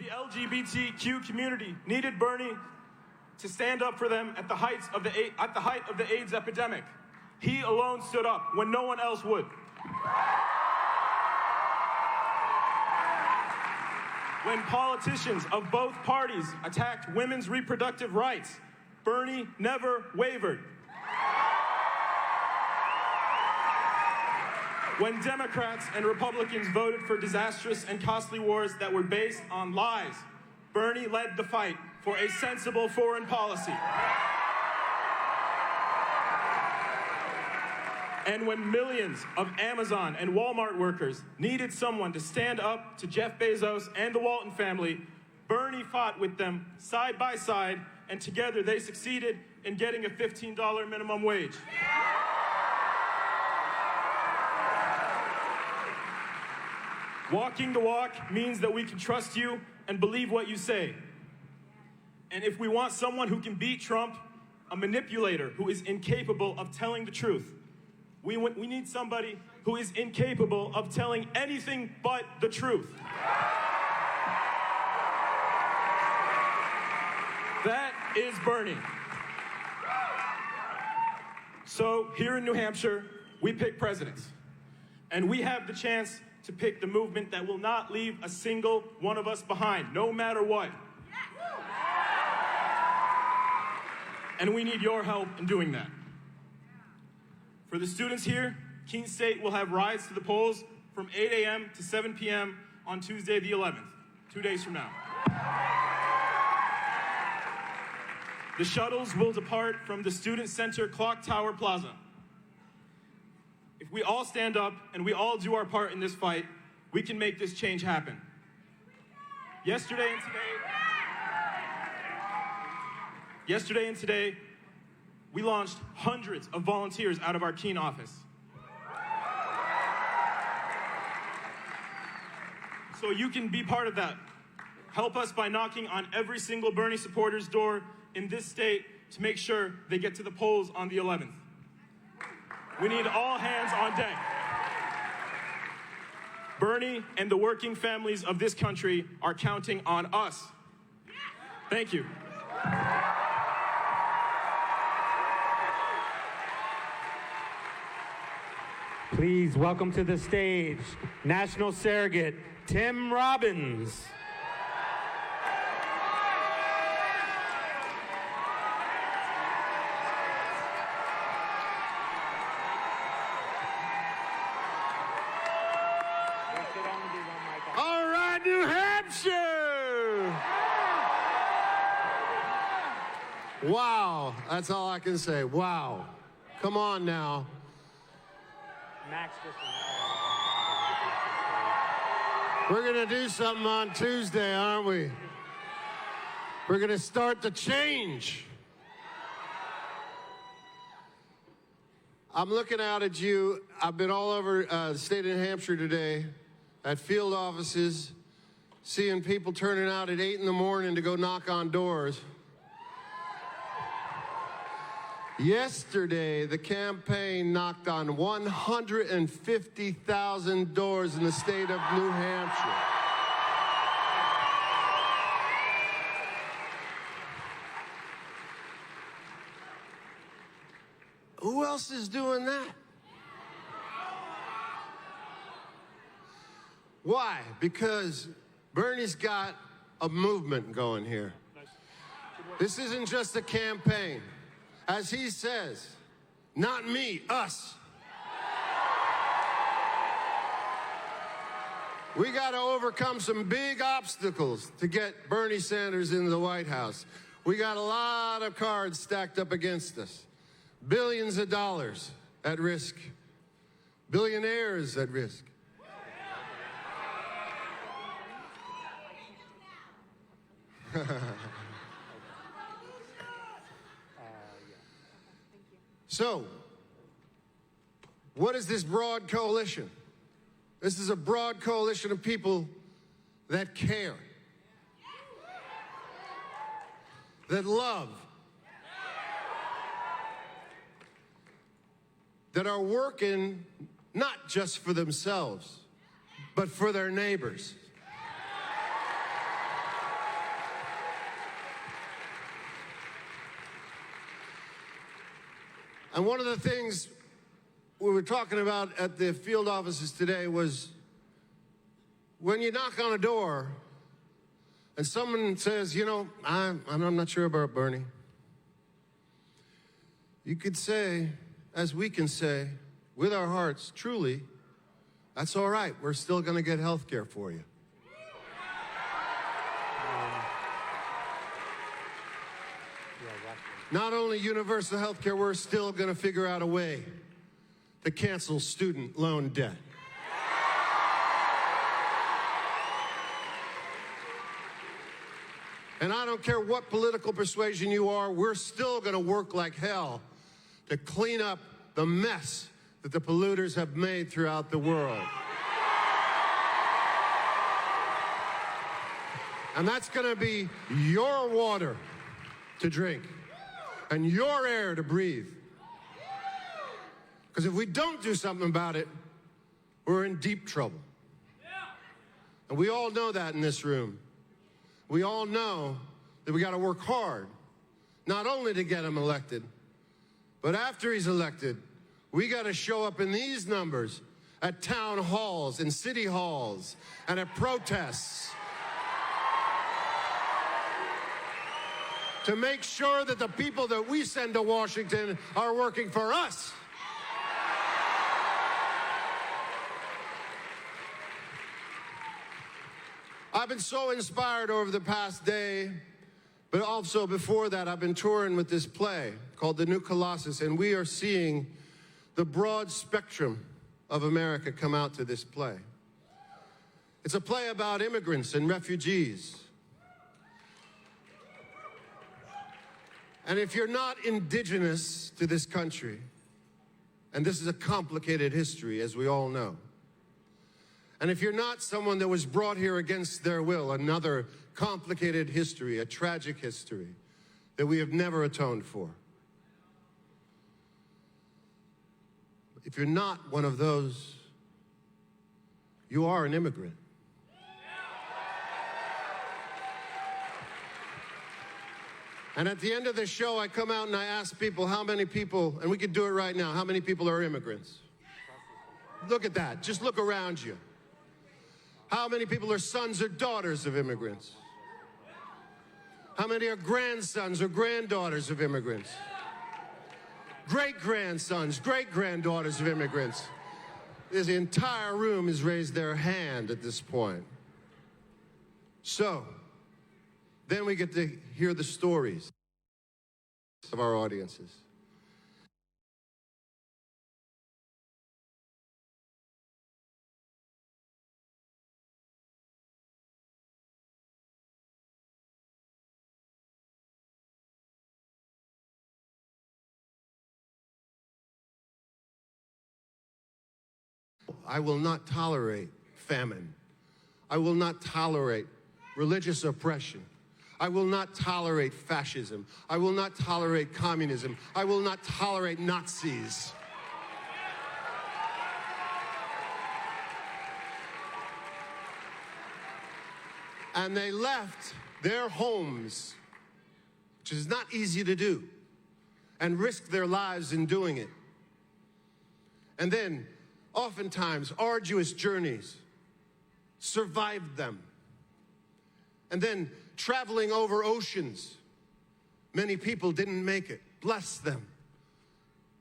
The LGBTQ community needed Bernie to stand up for them at the height of the AIDS epidemic. He alone stood up when no one else would. When politicians of both parties attacked women's reproductive rights, Bernie never wavered. When Democrats and Republicans voted for disastrous and costly wars that were based on lies, Bernie led the fight for a sensible foreign policy. And when millions of Amazon and Walmart workers needed someone to stand up to Jeff Bezos and the Walton family, Bernie fought with them side by side, and together they succeeded in getting a $15 minimum wage. Walking the walk means that we can trust you and believe what you say. And if we want someone who can beat Trump, a manipulator who is incapable of telling the truth, we need somebody who is incapable of telling anything but the truth. That is Bernie. So here in New Hampshire, we pick presidents. And we have the chance to pick the movement that will not leave a single one of us behind, no matter what. And we need your help in doing that. For the students here, Keene State will have rides to the polls from 8 a.m. to 7 p.m. on Tuesday the 11th, 2 days from now. The shuttles will depart from the Student Center Clock Tower Plaza. If we all stand up and we all do our part in this fight, we can make this change happen. Yesterday and today, we launched hundreds of volunteers out of our Keene office. So you can be part of that. Help us by knocking on every single Bernie supporter's door in this state to make sure they get to the polls on the 11th. We need all hands on deck. Bernie and the working families of this country are counting on us. Thank you. Please welcome to the stage National Surrogate Tim Robbins. All right, New Hampshire! Wow, that's all I can say. Wow. Come on now. We're going to do something on Tuesday, aren't we? We're going to start the change. I'm looking out at you. I've been all over the state of New Hampshire today at field offices, seeing people turning out at 8 in the morning to go knock on doors. Yesterday, the campaign knocked on 150,000 doors in the state of New Hampshire. Who else is doing that? Why? Because Bernie's got a movement going here. This isn't just a campaign. As he says, not me, us. We got to overcome some big obstacles to get Bernie Sanders into the White House. We got a lot of cards stacked up against us. Billions of dollars at risk. Billionaires at risk. So, what is this broad coalition? This is a broad coalition of people that care, that love, that are working not just for themselves, but for their neighbors. And one of the things we were talking about at the field offices today was when you knock on a door and someone says, you know, I'm not sure about Bernie. You could say, as we can say, with our hearts, truly, that's all right. We're still going to get health care for you. Not only universal health care, we're still going to figure out a way to cancel student loan debt. And I don't care what political persuasion you are, we're still going to work like hell to clean up the mess that the polluters have made throughout the world. And that's going to be your water to drink and your air to breathe. Because if we don't do something about it, we're in deep trouble. And we all know that in this room. We all know that we got to work hard, not only to get him elected, but after he's elected, we got to show up in these numbers at town halls and city halls and at protests to make sure that the people that we send to Washington are working for us. I've been so inspired over the past day, but also before that, I've been touring with this play called The New Colossus, and we are seeing the broad spectrum of America come out to this play. It's a play about immigrants and refugees. And if you're not indigenous to this country, and this is a complicated history, as we all know, and if you're not someone that was brought here against their will, another complicated history, a tragic history that we have never atoned for. If you're not one of those, you are an immigrant. And at the end of the show, I come out and I ask people how many people, and we could do it right now, how many people are immigrants? Look at that. Just look around you. How many people are sons or daughters of immigrants? How many are grandsons or granddaughters of immigrants? Great-grandsons, great-granddaughters of immigrants. This entire room has raised their hand at this point. So, then we get to hear the stories of our audiences. I will not tolerate famine. I will not tolerate religious oppression. I will not tolerate fascism. I will not tolerate communism. I will not tolerate Nazis. And they left their homes, which is not easy to do, and risked their lives in doing it. And then, oftentimes, arduous journeys survived them. And then, traveling over oceans, many people didn't make it. Bless them.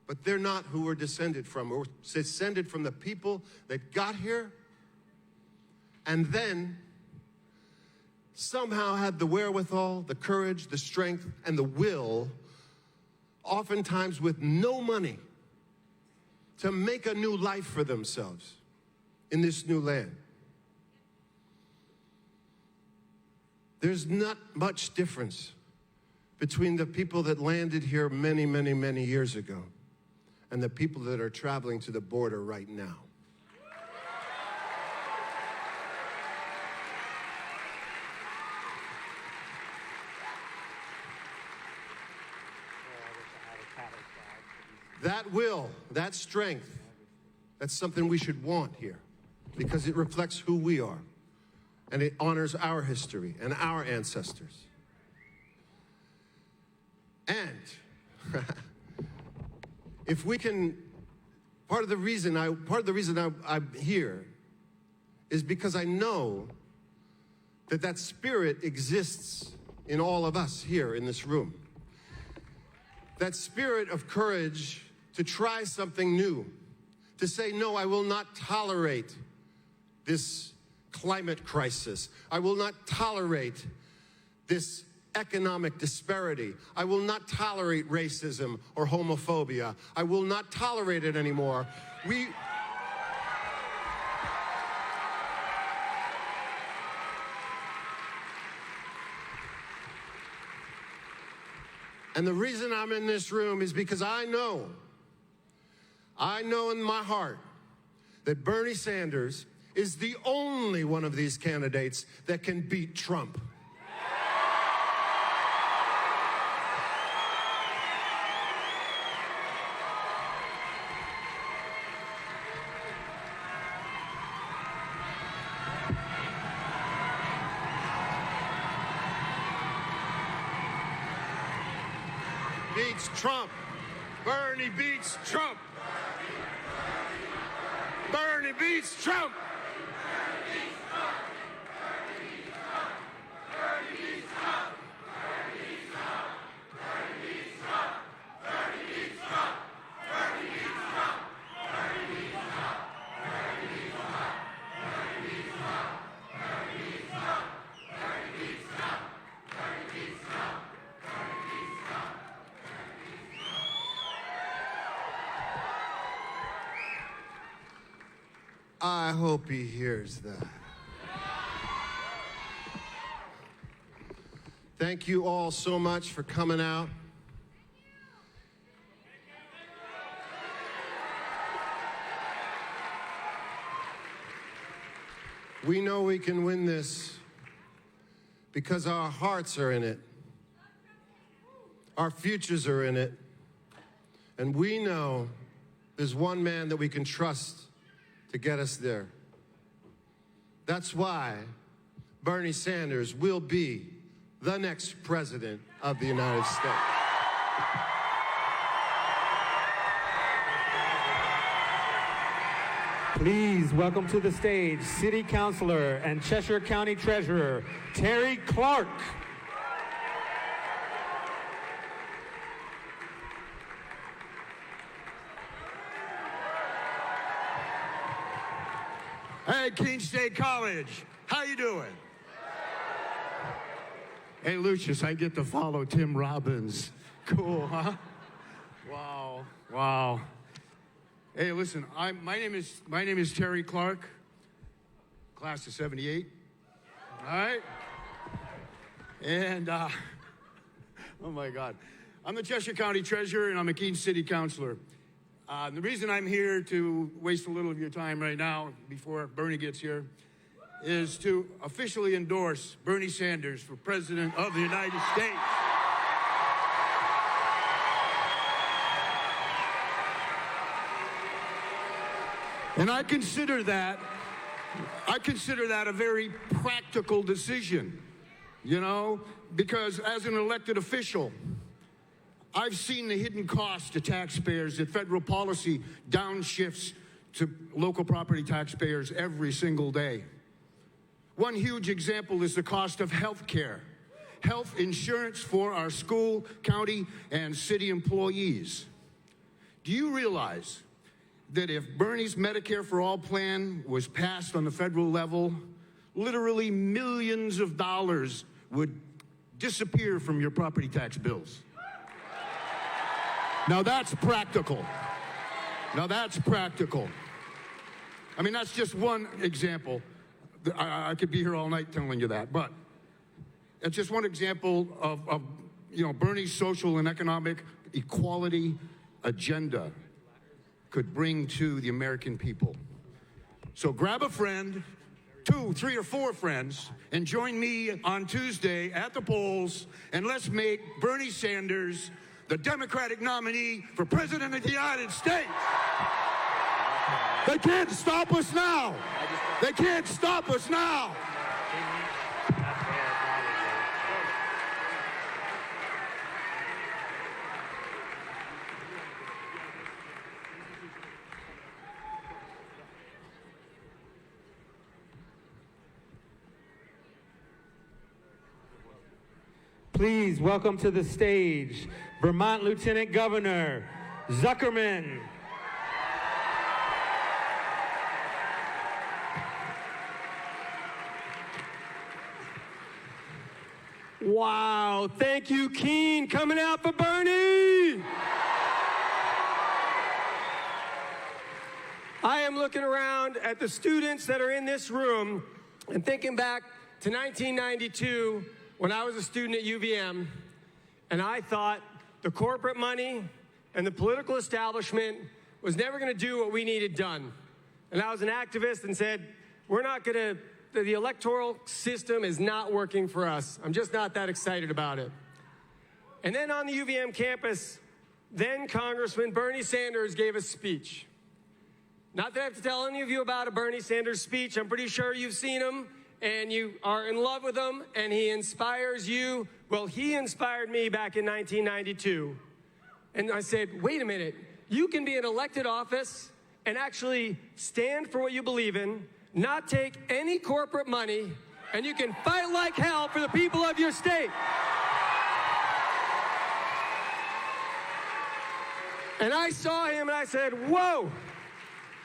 But they're not who we're descended from. We're descended from the people that got here and then somehow had the wherewithal, the courage, the strength, and the will, oftentimes with no money, to make a new life for themselves in this new land. There's not much difference between the people that landed here many, many, many years ago and the people that are traveling to the border right now. That will, that strength, that's something we should want here because it reflects who we are and it honors our history and our ancestors. And if we can, part of the reason I'm here is because I know that spirit exists in all of us here in this room. That spirit of courage to try something new, to say, no, I will not tolerate this climate crisis. I will not tolerate this economic disparity. I will not tolerate racism or homophobia. I will not tolerate it anymore. And the reason I'm in this room is because I know in my heart that Bernie Sanders is the only one of these candidates that can beat Trump. Beats Trump. Bernie beats Trump. Bernie beats Trump. I hope he hears that. Thank you all so much for coming out. We know we can win this because our hearts are in it. Our futures are in it. And we know there's one man that we can trust to get us there. That's why Bernie Sanders will be the next president of the United States. Please welcome to the stage City Councilor and Cheshire County Treasurer, Terry Clark. Hey, Keene State College, how you doing? Hey, Lucius, I get to follow Tim Robbins. Cool, huh? Wow, wow. Hey, listen, my name is Terry Clark, class of '78. All right? And, oh my God. I'm the Cheshire County Treasurer, and I'm a Keene City Councilor. The reason I'm here to waste a little of your time right now before Bernie gets here is to officially endorse Bernie Sanders for President of the United States. And I consider that a very practical decision, you know, because as an elected official, I've seen the hidden cost to taxpayers that federal policy downshifts to local property taxpayers every single day. One huge example is the cost of health care, health insurance for our school, county, and city employees. Do you realize that if Bernie's Medicare for All plan was passed on the federal level, literally millions of dollars would disappear from your property tax bills? Now that's practical. Now that's practical. I mean, that's just one example. I could be here all night telling you that, but it's just one example of you know, Bernie's social and economic equality agenda could bring to the American people. So grab a friend, 2, 3, or 4 friends, and join me on Tuesday at the polls, and let's make Bernie Sanders the Democratic nominee for President of the United States. They can't stop us now. They can't stop us now. please welcome to the stage Vermont Lieutenant Governor Zuckerman. Wow, thank you, Keene, coming out for Bernie. I am looking around at the students that are in this room and thinking back to 1992 when I was a student at UVM, and I thought the corporate money and the political establishment was never going to do what we needed done. And I was an activist and said, we're not going to, the electoral system is not working for us. I'm just not that excited about it. And then on the UVM campus, then Congressman Bernie Sanders gave a speech. Not that I have to tell any of you about a Bernie Sanders speech. I'm pretty sure you've seen him and you are in love with him and he inspires you. Well, he inspired me back in 1992. And I said, wait a minute, you can be in elected office and actually stand for what you believe in, not take any corporate money, and you can fight like hell for the people of your state. And I saw him and I said, whoa.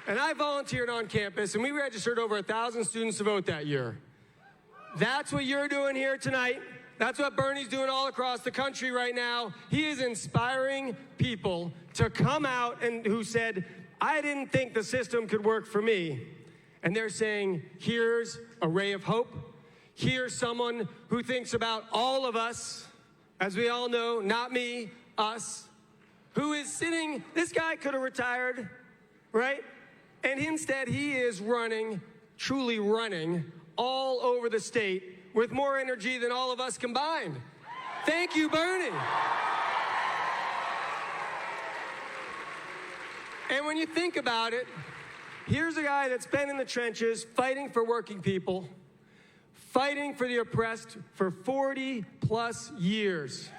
And I volunteered on campus and we registered over 1,000 students to vote that year. That's what you're doing here tonight. That's what Bernie's doing all across the country right now. He is inspiring people to come out and who said, I didn't think the system could work for me. And they're saying, here's a ray of hope. Here's someone who thinks about all of us, as we all know, not me, us, who is sitting, this guy could have retired, right? And instead he is running, truly running, all over the state with more energy than all of us combined. Thank you, Bernie. And when you think about it, here's a guy that's been in the trenches fighting for working people, fighting for the oppressed for 40 plus years,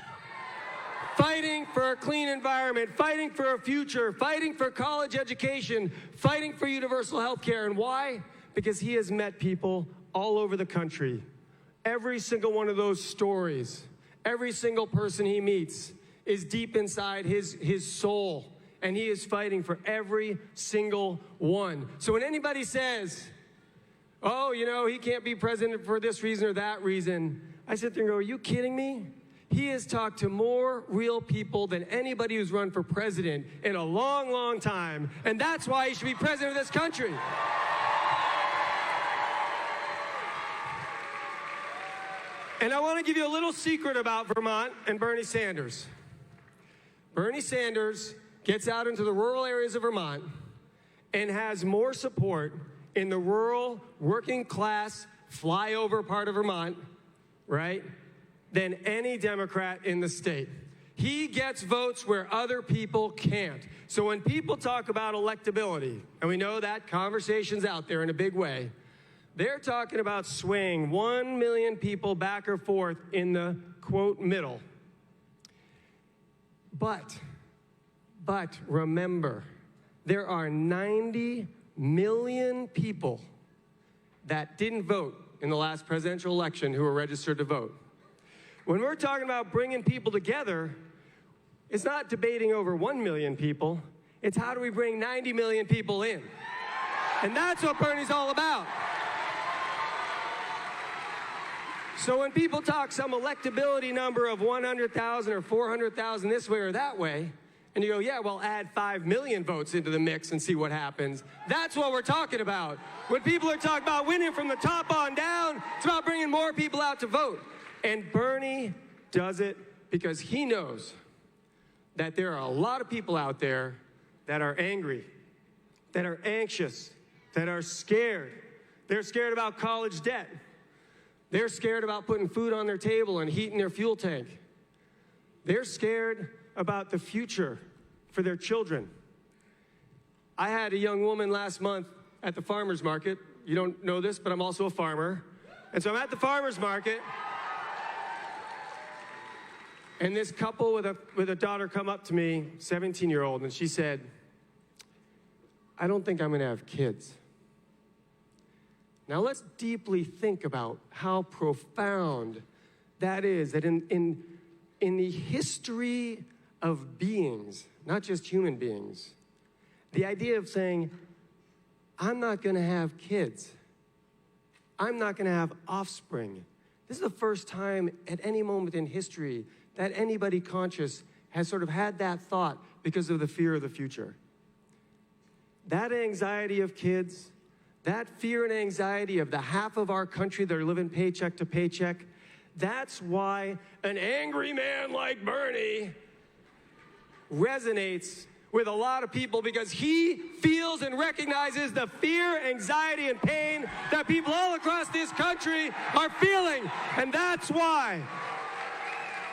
fighting for a clean environment, fighting for a future, fighting for college education, fighting for universal health care. And why? Because he has met people all over the country. Every single one of those stories, every single person he meets is deep inside his soul. And he is fighting for every single one. So when anybody says, oh, you know, he can't be president for this reason or that reason, I sit there and go, are you kidding me? He has talked to more real people than anybody who's run for president in a long, long time. And that's why he should be president of this country. And I want to give you a little secret about Vermont and Bernie Sanders. Bernie Sanders gets out into the rural areas of Vermont and has more support in the rural, working class, flyover part of Vermont, right, than any Democrat in the state. He gets votes where other people can't. So when people talk about electability, and we know that conversation's out there in a big way, they're talking about swaying 1 million people back or forth in the, quote, middle. But remember, there are 90 million people that didn't vote in the last presidential election who were registered to vote. When we're talking about bringing people together, it's not debating over 1 million people. It's how do we bring 90 million people in? And that's what Bernie's all about. So when people talk some electability number of 100,000 or 400,000 this way or that way, and you go, yeah, well, add 5 million votes into the mix and see what happens. That's what we're talking about. When people are talking about winning from the top on down, it's about bringing more people out to vote. And Bernie does it because he knows that there are a lot of people out there that are angry, that are anxious, that are scared. They're scared about college debt. They're scared about putting food on their table and heating their fuel tank. They're scared about the future for their children. I had a young woman last month at the farmer's market. You don't know this, but I'm also a farmer. And so I'm at the farmer's market, and this couple with a daughter come up to me, 17-year-old, and she said, I don't think I'm gonna have kids. Now let's deeply think about how profound that is, that in the history of beings, not just human beings, the idea of saying, I'm not going to have kids. I'm not going to have offspring. This is the first time at any moment in history that anybody conscious has sort of had that thought because of the fear of the future. That anxiety of kids, that fear and anxiety of the half of our country that are living paycheck to paycheck, that's why an angry man like Bernie resonates with a lot of people, because he feels and recognizes the fear, anxiety, and pain that people all across this country are feeling. And that's why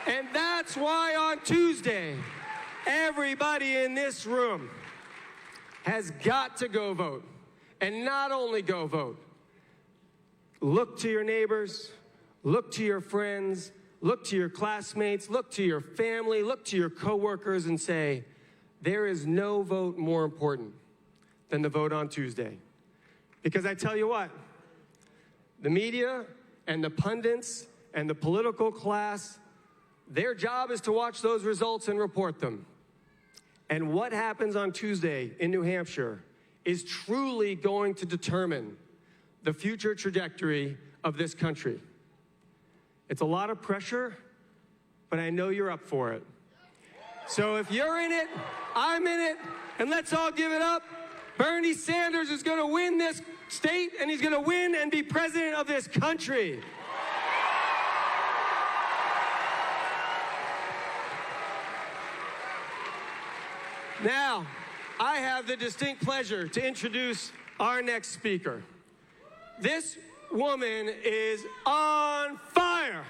on Tuesday, everybody in this room has got to go vote. And not only go vote, look to your neighbors, look to your friends, look to your classmates, look to your family, look to your coworkers and say, there is no vote more important than the vote on Tuesday. Because I tell you what, the media and the pundits and the political class, their job is to watch those results and report them. And what happens on Tuesday in New Hampshire is truly going to determine the future trajectory of this country. It's a lot of pressure, but I know you're up for it. So if you're in it, I'm in it, and let's all give it up. Bernie Sanders is going to win this state, and he's going to win and be president of this country. Now, I have the distinct pleasure to introduce our next speaker. This woman is on fire.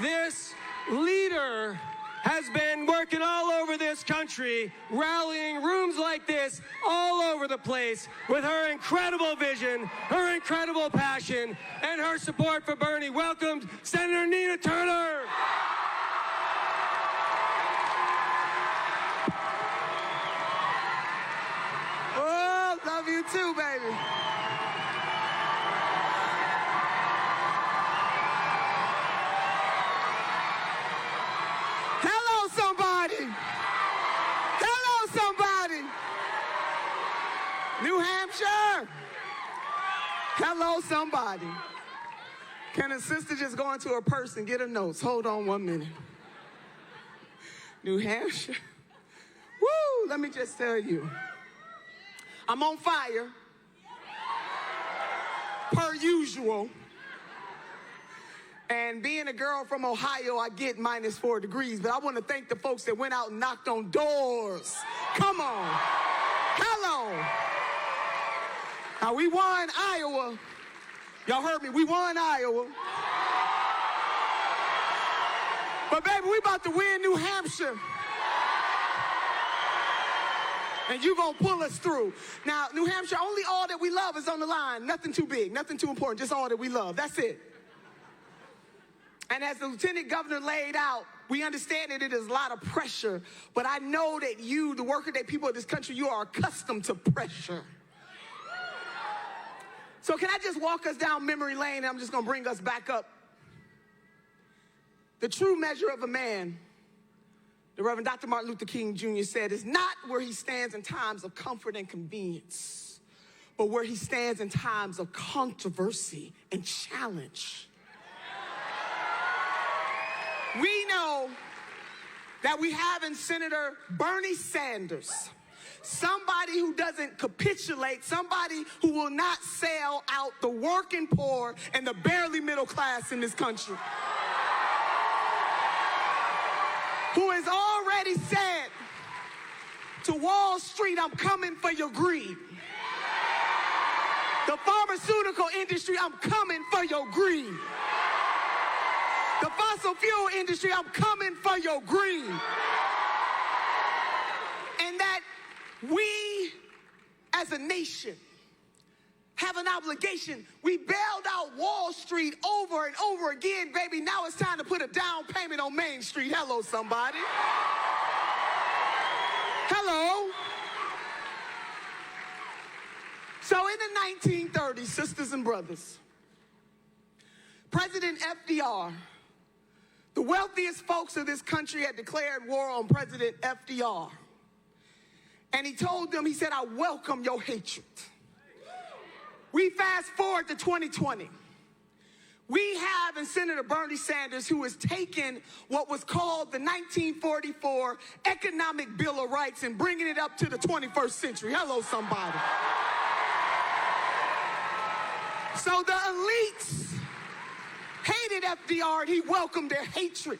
This leader has been working all over this country, rallying rooms like this all over the place with her incredible vision, her incredible passion, and her support for Bernie. Welcome, Senator Nina Turner. Oh, love you too, baby. Hello, somebody. Hello, somebody. New Hampshire. Hello, somebody. Can a sister just go into her purse and get her notes? Hold on 1 minute. New Hampshire. Woo, let me just tell you. I'm on fire, per usual. And being a girl from Ohio, I get -4 degrees, but I want to thank the folks that went out and knocked on doors. Come on. Hello. Now, we won Iowa. Y'all heard me, we won Iowa. But baby, we about to win New Hampshire. And you gonna pull us through. Now, New Hampshire, only all that we love is on the line. Nothing too big, nothing too important, just all that we love. That's it. And as the Lieutenant Governor laid out, we understand that it is a lot of pressure, but I know that you, the working day people of this country, you are accustomed to pressure. So can I just walk us down memory lane, and I'm just gonna bring us back up. The true measure of a man, the Reverend Dr. Martin Luther King Jr. said, is not where he stands in times of comfort and convenience, but where he stands in times of controversy and challenge. We know that we have in Senator Bernie Sanders somebody who doesn't capitulate, somebody who will not sell out the working poor and the barely middle class in this country, who has already said to Wall Street, I'm coming for your greed. The pharmaceutical industry, I'm coming for your greed. The fossil fuel industry, I'm coming for your greed. And that we, as a nation, have an obligation. We bailed out Wall Street over and over again, baby. Now it's time to put a down payment on Main Street. Hello, somebody. Hello. So in the 1930s, sisters and brothers, President FDR, the wealthiest folks of this country had declared war on President FDR. And he told them, he said, I welcome your hatred. We fast forward to 2020. We have in Senator Bernie Sanders, who has taken what was called the 1944 Economic Bill of Rights and bringing it up to the 21st century. Hello, somebody. So the elites hated FDR and he welcomed their hatred,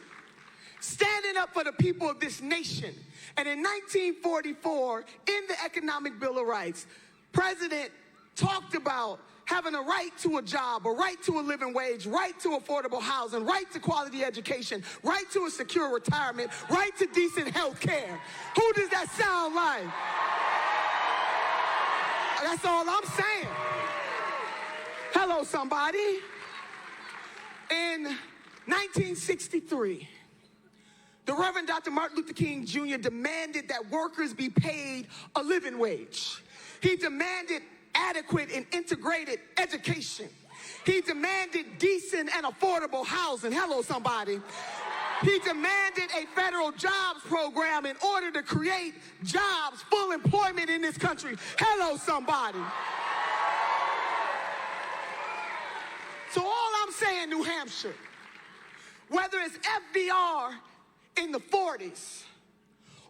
standing up for the people of this nation. And in 1944, in the Economic Bill of Rights, President talked about having a right to a job, a right to a living wage, right to affordable housing, right to quality education, right to a secure retirement, right to decent health care. Who does that sound like? That's all I'm saying. Hello, somebody. In 1963, the Reverend Dr. Martin Luther King Jr. demanded that workers be paid a living wage. He demanded adequate and integrated education. He demanded decent and affordable housing. Hello, somebody. He demanded a federal jobs program in order to create jobs, full employment in this country. Hello, somebody. So all I'm saying, New Hampshire, whether it's FDR in the 40s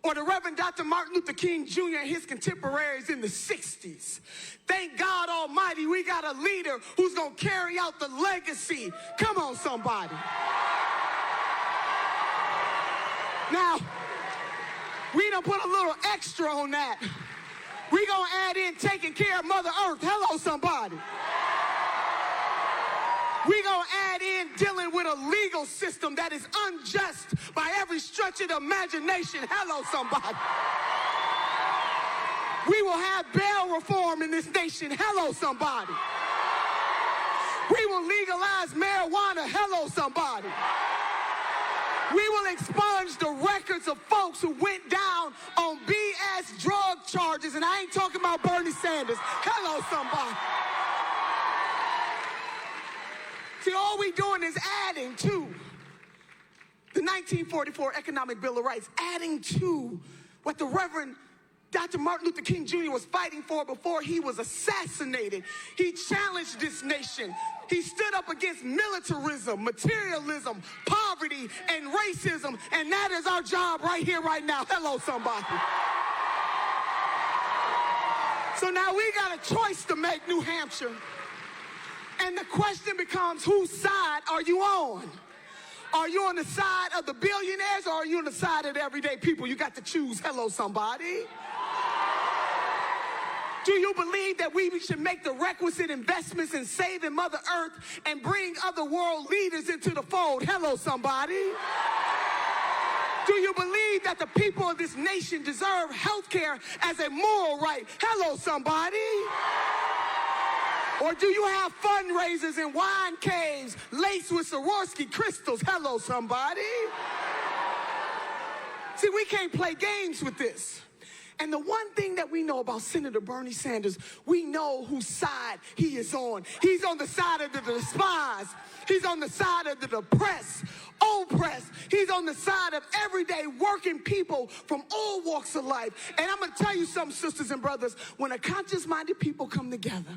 or the Reverend Dr. Martin Luther King Jr. and his contemporaries in the 60s, thank God Almighty we got a leader who's going to carry out the legacy. Come on, somebody. Now, we done put a little extra on that. We going to add in taking care of Mother Earth. Hello, somebody. We gonna add in dealing with a legal system that is unjust by every stretch of the imagination. Hello, somebody. We will have bail reform in this nation. Hello, somebody. We will legalize marijuana. Hello, somebody. We will expunge the records of folks who went down on BS drug charges, and I ain't talking about Bernie Sanders. Hello, somebody. See, all we doing is adding to the 1944 Economic Bill of Rights, adding to what the Reverend Dr. Martin Luther King Jr. was fighting for before he was assassinated. He challenged this nation. He stood up against militarism, materialism, poverty, and racism, and that is our job right here, right now. Hello, somebody. So now we got a choice to make, New Hampshire. And the question becomes, whose side are you on? Are you on the side of the billionaires or are you on the side of the everyday people? You got to choose. Hello, somebody. Do you believe that we should make the requisite investments in saving Mother Earth and bring other world leaders into the fold? Hello, somebody. Do you believe that the people of this nation deserve health care as a moral right? Hello, somebody. Or do you have fundraisers and wine caves laced with Swarovski crystals? Hello, somebody. See, we can't play games with this. And the one thing that we know about Senator Bernie Sanders, we know whose side he is on. He's on the side of the despised. He's on the side of the depressed, oppressed. He's on the side of everyday working people from all walks of life. And I'm going to tell you something, sisters and brothers, when a conscious-minded people come together,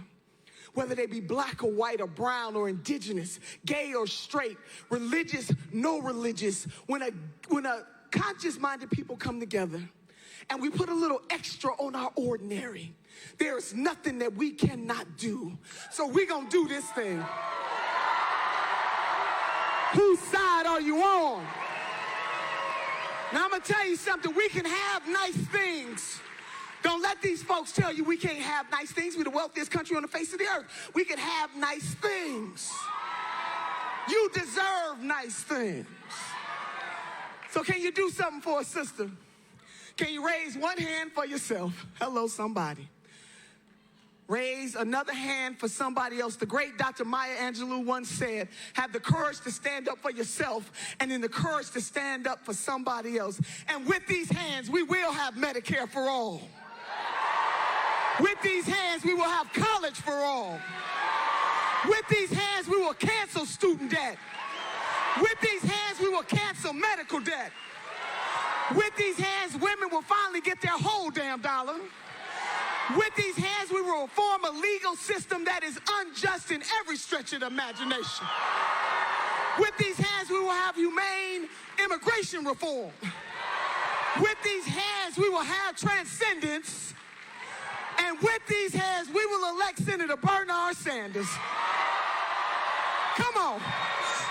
whether they be black or white or brown or indigenous, gay or straight, religious, no religious, when a conscious-minded people come together and we put a little extra on our ordinary, there is nothing that we cannot do. So we're going to do this thing. Whose side are you on? Now I'm going to tell you something. We can have nice things. Don't let these folks tell you we can't have nice things. We're the wealthiest country on the face of the earth. We can have nice things. You deserve nice things. So can you do something for a sister? Can you raise one hand for yourself? Hello, somebody. Raise another hand for somebody else. The great Dr. Maya Angelou once said, have the courage to stand up for yourself and then the courage to stand up for somebody else. And with these hands, we will have Medicare for all. With these hands, we will have college for all. With these hands, we will cancel student debt. With these hands, we will cancel medical debt. With these hands, women will finally get their whole damn dollar. With these hands, we will reform a legal system that is unjust in every stretch of the imagination. With these hands, we will have humane immigration reform. With these hands, we will have transcendence. And with these hands, we will elect Senator Bernard Sanders. Come on.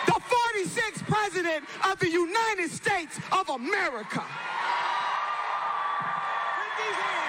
The 46th President of the United States of America. With these hands,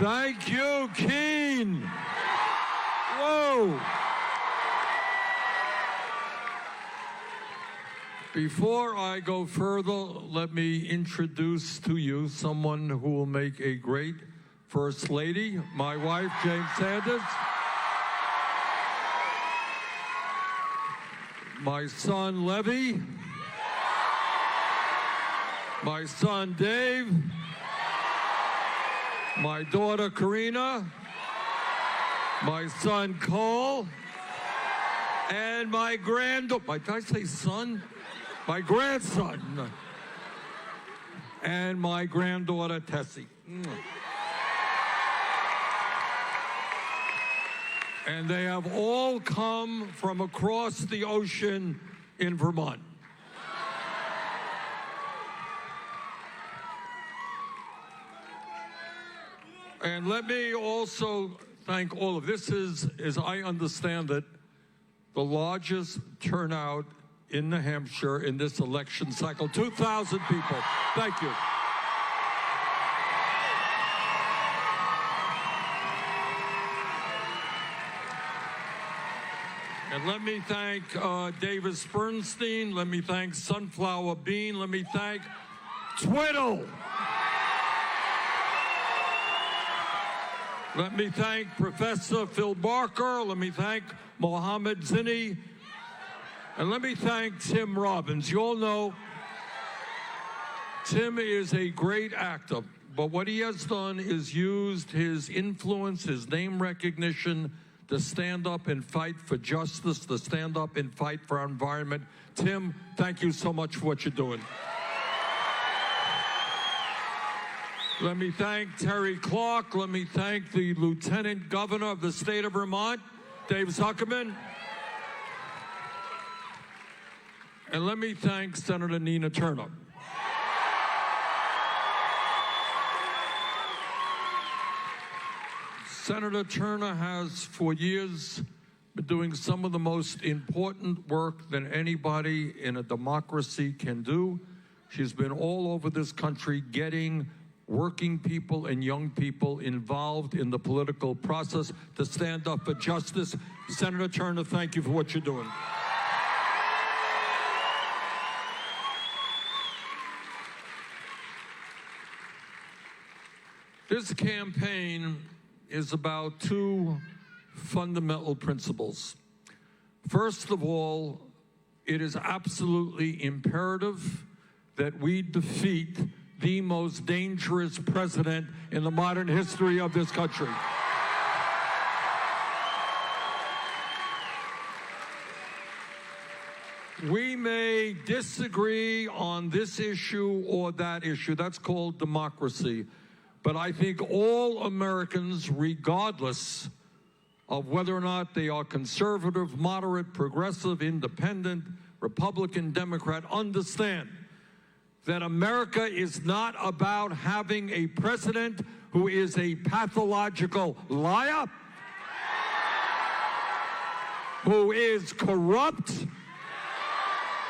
Thank you, Keene. Whoa. Before I go further, let me introduce to you someone who will make a great First Lady, my wife, James Sanders. My son, Levy. My son, Dave. My daughter, Karina, my son, Cole, and my granddaughter, did I say son? My grandson, and my granddaughter, Tessie. And they have all come from across the ocean in Vermont. And let me also thank all of this is, as I understand it, the largest turnout in New Hampshire in this election cycle. 2,000 people. Thank you. And let me thank Davis Bernstein. Let me thank Sunflower Bean. Let me thank Twiddle. Let me thank Professor Phil Barker. Let me thank Mohammed Zinni. And let me thank Tim Robbins. You all know Tim is a great actor, but what he has done is used his influence, his name recognition to stand up and fight for justice, to stand up and fight for our environment. Tim, thank you so much for what you're doing. Let me thank Terry Clark. Let me thank the Lieutenant Governor of the state of Vermont, Dave Zuckerman. And let me thank Senator Nina Turner. Senator Turner has, for years, been doing some of the most important work that anybody in a democracy can do. She's been all over this country getting working people and young people involved in the political process to stand up for justice. Senator Turner, thank you for what you're doing. This campaign is about two fundamental principles. First of all, it is absolutely imperative that we defeat the most dangerous president in the modern history of this country. We may disagree on this issue or that issue. That's called democracy. But I think all Americans, regardless of whether or not they are conservative, moderate, progressive, independent, Republican, Democrat, understand that America is not about having a president who is a pathological liar, who is corrupt,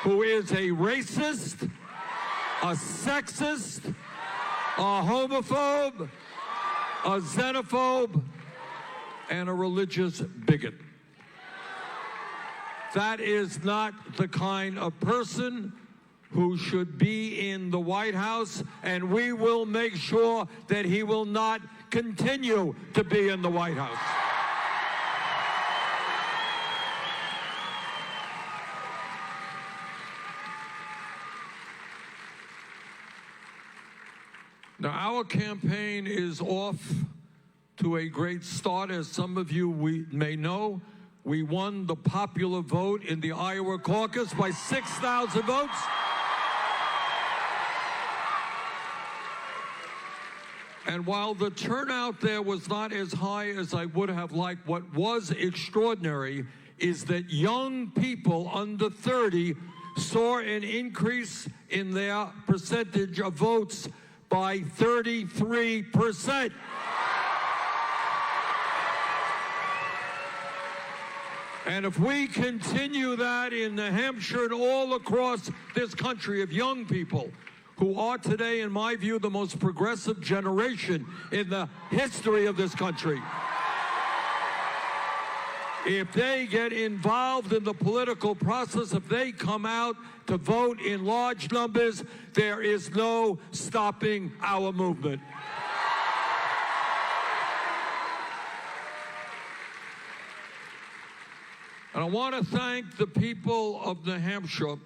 who is a racist, a sexist, a homophobe, a xenophobe, and a religious bigot. That is not the kind of person who should be in the White House, and we will make sure that he will not continue to be in the White House. Now, our campaign is off to a great start. As some of you may know, we won the popular vote in the Iowa caucus by 6,000 votes. And while the turnout there was not as high as I would have liked, what was extraordinary is that young people under 30 saw an increase in their percentage of votes by 33%. And if we continue that in New Hampshire and all across this country of young people who are today, in my view, the most progressive generation in the history of this country, if they get involved in the political process, if they come out to vote in large numbers, there is no stopping our movement. And I want to thank the people of New Hampshire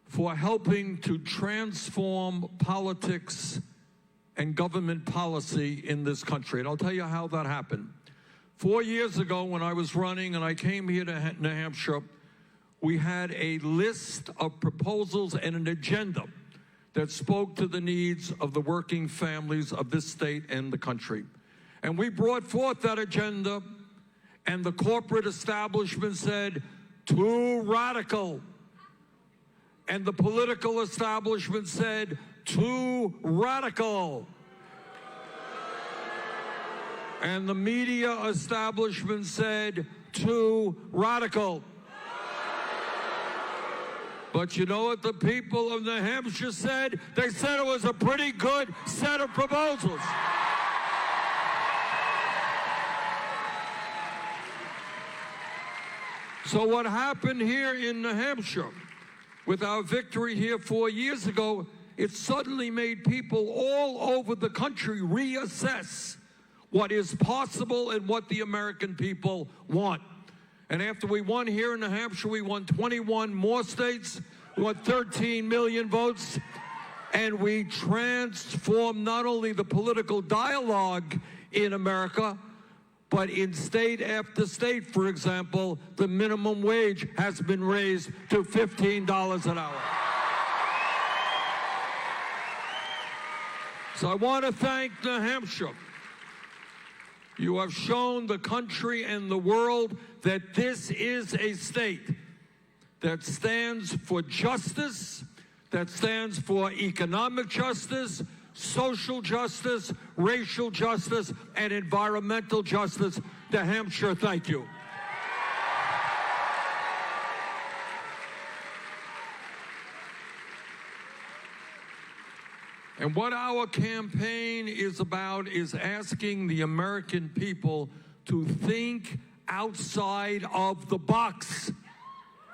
for helping to transform politics and government policy in this country. And I'll tell you how that happened. 4 years ago, when I was running and I came here to New Hampshire, we had a list of proposals and an agenda that spoke to the needs of the working families of this state and the country. And we brought forth that agenda, and the corporate establishment said, too radical. And the political establishment said, too radical. And the media establishment said, too radical. But you know what the people of New Hampshire said? They said it was a pretty good set of proposals. So what happened here in New Hampshire with our victory here 4 years ago, it suddenly made people all over the country reassess what is possible and what the American people want. And after we won here in New Hampshire, we won 21 more states, we won 13 million votes, and we transformed not only the political dialogue in America, but in state after state. For example, the minimum wage has been raised to $15 an hour. So I want to thank New Hampshire. You have shown the country and the world that this is a state that stands for justice, that stands for economic justice, social justice, racial justice, and environmental justice. New Hampshire, thank you. And what our campaign is about is asking the American people to think outside of the box,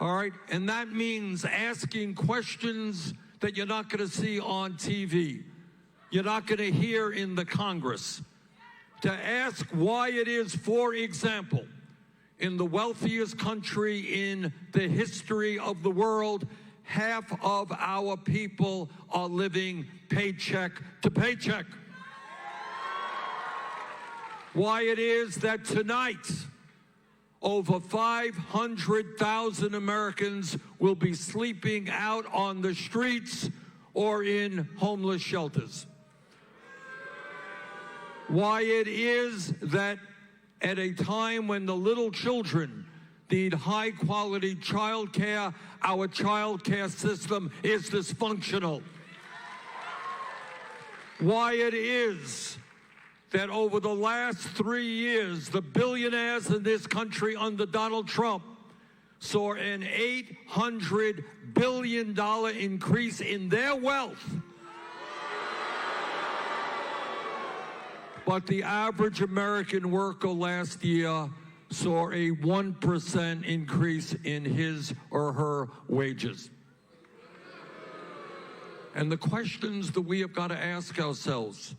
all right? And that means asking questions that you're not going to see on TV, you're not going to hear in the Congress. To ask why it is, for example, in the wealthiest country in the history of the world, half of our people are living paycheck to paycheck. Why it is that tonight, over 500,000 Americans will be sleeping out on the streets or in homeless shelters. Why it is that at a time when the little children need high-quality child care, our child care system is dysfunctional. Why it is that over the last 3 years, the billionaires in this country under Donald Trump saw an $800 billion increase in their wealth. But the average American worker last year saw a 1% increase in his or her wages. And the questions that we have got to ask ourselves: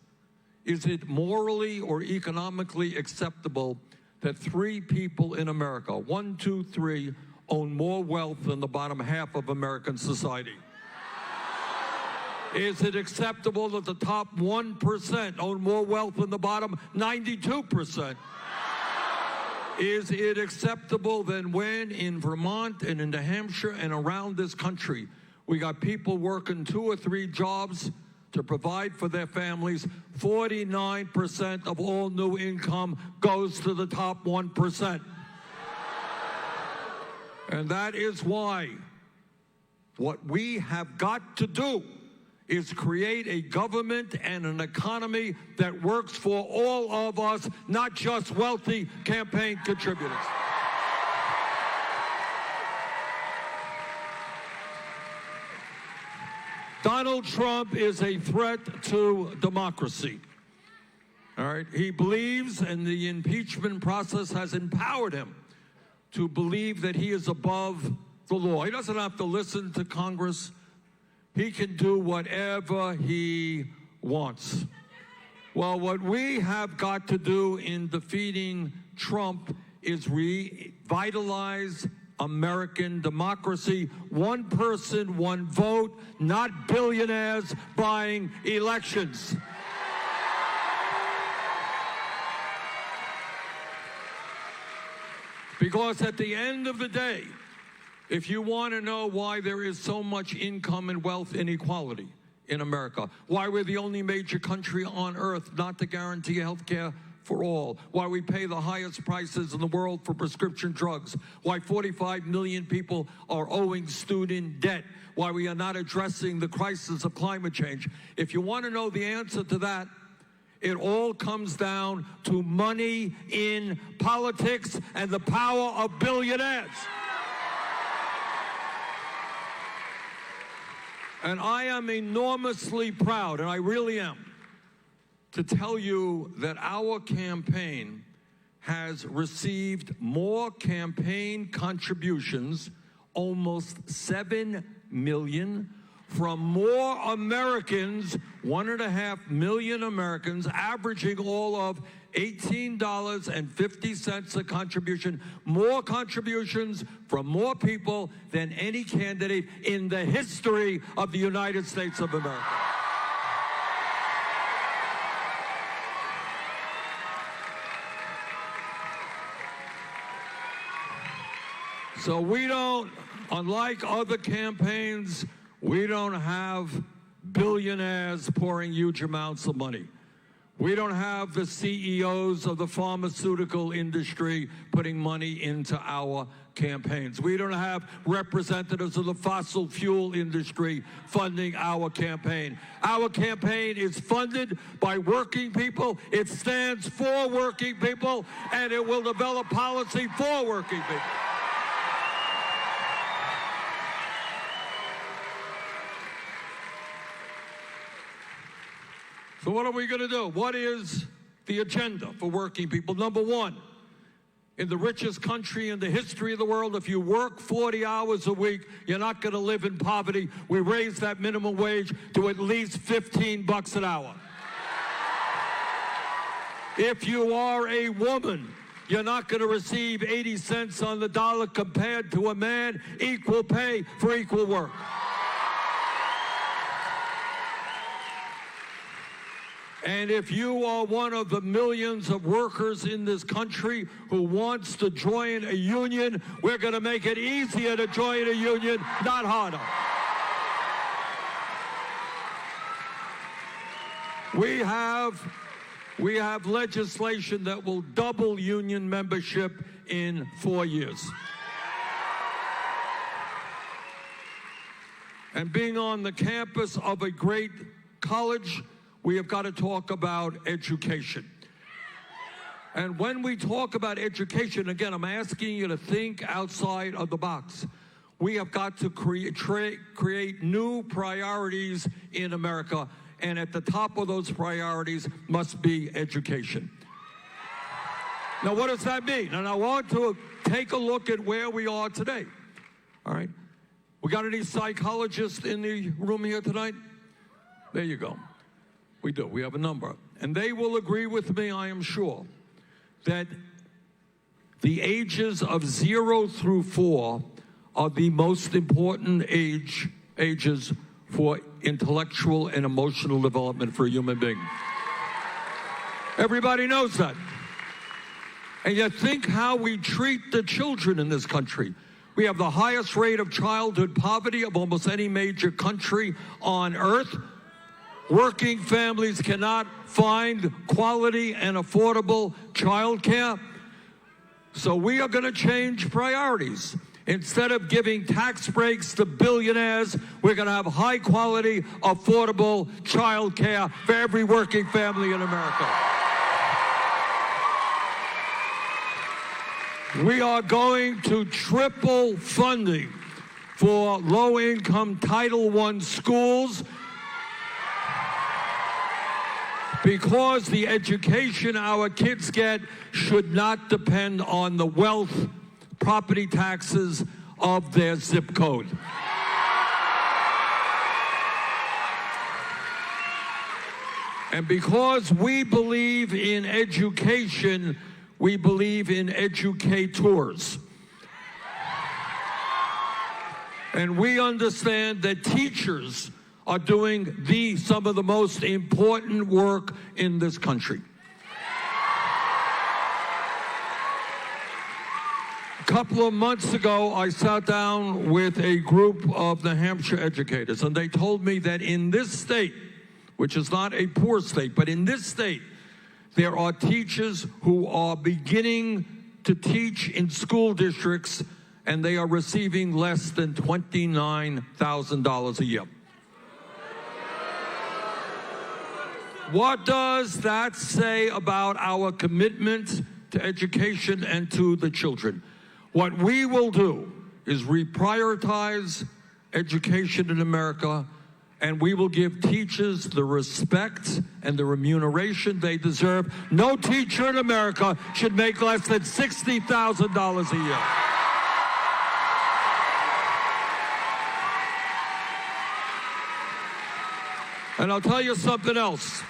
is it morally or economically acceptable that 3 people in America, 1, 2, 3, own more wealth than the bottom half of American society? Is it acceptable that the top 1% own more wealth than the bottom 92%? Is it acceptable then when in Vermont and in New Hampshire and around this country, we got people working 2 or 3 jobs to provide for their families, 49% of all new income goes to the top 1%. And that is why what we have got to do is create a government and an economy that works for all of us, not just wealthy campaign contributors. Donald Trump is a threat to democracy. All right? He believes, and the impeachment process has empowered him to believe that he is above the law. He doesn't have to listen to Congress. He can do whatever he wants. Well, what we have got to do in defeating Trump is revitalize American democracy. One person, one vote, not billionaires buying elections. Because at the end of the day, if you want to know why there is so much income and wealth inequality in America, why we're the only major country on earth not to guarantee health care for all, why we pay the highest prices in the world for prescription drugs, why 45 million people are owing student debt, why we are not addressing the crisis of climate change. If you want to know the answer to that, it all comes down to money in politics and the power of billionaires. And I am enormously proud, and I really am, to tell you that our campaign has received more campaign contributions, almost 7 million, from more Americans, 1.5 million Americans, averaging all of $18.50 a contribution, more contributions from more people than any candidate in the history of the United States of America. So we don't, unlike other campaigns, we don't have billionaires pouring huge amounts of money. We don't have the CEOs of the pharmaceutical industry putting money into our campaigns. We don't have representatives of the fossil fuel industry funding our campaign. Our campaign is funded by working people. It stands for working people, and it will develop policy for working people. So what are we going to do? What is the agenda for working people? Number one, in the richest country in the history of the world, if you work 40 hours a week, you're not going to live in poverty. We raise that minimum wage to at least $15 an hour. If you are a woman, you're not going to receive 80 cents on the dollar compared to a man. Equal pay for equal work. And if you are one of the millions of workers in this country who wants to join a union, we're going to make it easier to join a union, not harder. We have legislation that will double union membership in 4 years. And being on the campus of a great college, we have got to talk about education. And when we talk about education, again, I'm asking you to think outside of the box. We have got to create new priorities in America, and at the top of those priorities must be education. Now, what does that mean? And I want to take a look at where we are today. All right? We got any psychologists in the room here tonight? There you go. We do. We have a number. And they will agree with me, I am sure, that the ages of 0 through 4 are the most important ages for intellectual and emotional development for a human being. Everybody knows that. And yet think how we treat the children in this country. We have the highest rate of childhood poverty of almost any major country on earth. Working families cannot find quality and affordable child care. So we are going to change priorities. Instead of giving tax breaks to billionaires, we're going to have high-quality, affordable child care for every working family in America. We are going to triple funding for low-income Title I schools because the education our kids get should not depend on the wealth, property taxes of their zip code. And because we believe in education, we believe in educators. And we understand that teachers are doing some of the most important work in this country. A couple of months ago, I sat down with a group of New Hampshire educators, and they told me that in this state, which is not a poor state, but in this state, there are teachers who are beginning to teach in school districts, and they are receiving less than $29,000 a year. What does that say about our commitment to education and to the children? What we will do is reprioritize education in America, and we will give teachers the respect and the remuneration they deserve. No teacher in America should make less than $60,000 a year. And I'll tell you something else.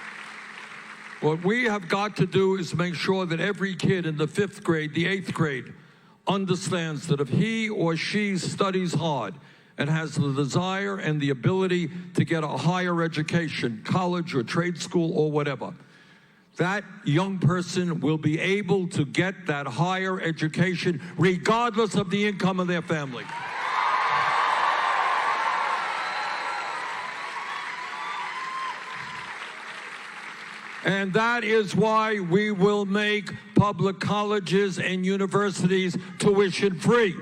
What we have got to do is make sure that every kid in the 5th grade, the 8th grade, understands that if he or she studies hard and has the desire and the ability to get a higher education, college or trade school or whatever, that young person will be able to get that higher education regardless of the income of their family. And that is why we will make public colleges and universities tuition free.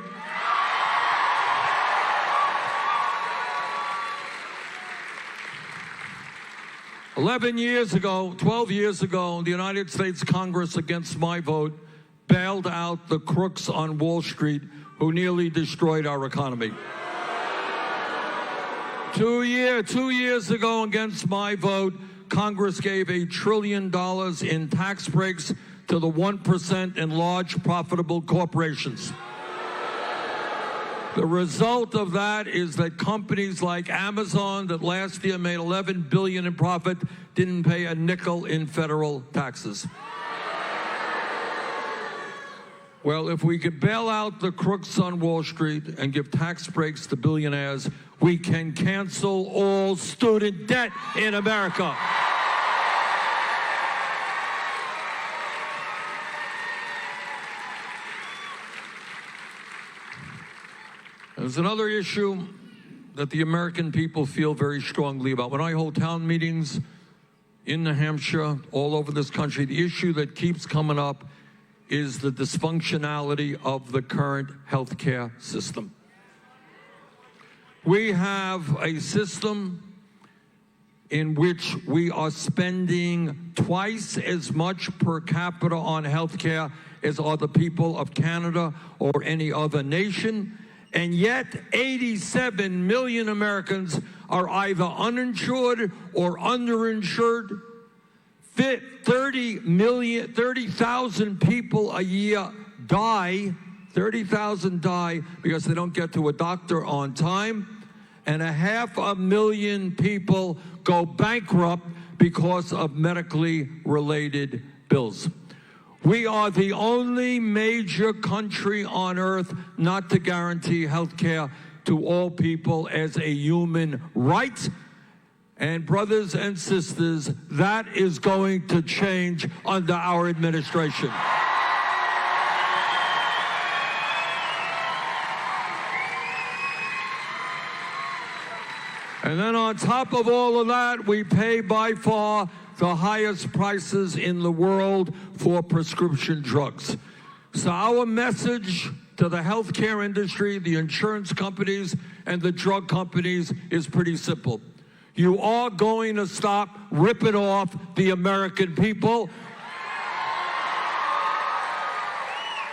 "12 years ago, the United States Congress, against my vote, bailed out the crooks on Wall Street who nearly destroyed our economy. 2 years ago, against my vote, Congress gave $1 trillion in tax breaks to the 1% in large profitable corporations. The result of that is that companies like Amazon, that last year made $11 billion in profit, didn't pay a nickel in federal taxes. Well, if we could bail out the crooks on Wall Street and give tax breaks to billionaires, we can cancel all student debt in America. There's another issue that the American people feel very strongly about. When I hold town meetings in New Hampshire, all over this country, the issue that keeps coming up is the dysfunctionality of the current healthcare system. We have a system in which we are spending twice as much per capita on health care as are the people of Canada or any other nation. And yet 87 million Americans are either uninsured or underinsured. 30,000 people a year die. 30,000 die because they don't get to a doctor on time. And 500,000 people go bankrupt because of medically related bills. We are the only major country on earth not to guarantee health care to all people as a human right. And brothers and sisters, that is going to change under our administration. And then on top of all of that, we pay by far the highest prices in the world for prescription drugs. So our message to the healthcare industry, the insurance companies, and the drug companies is pretty simple. You are going to stop ripping off the American people.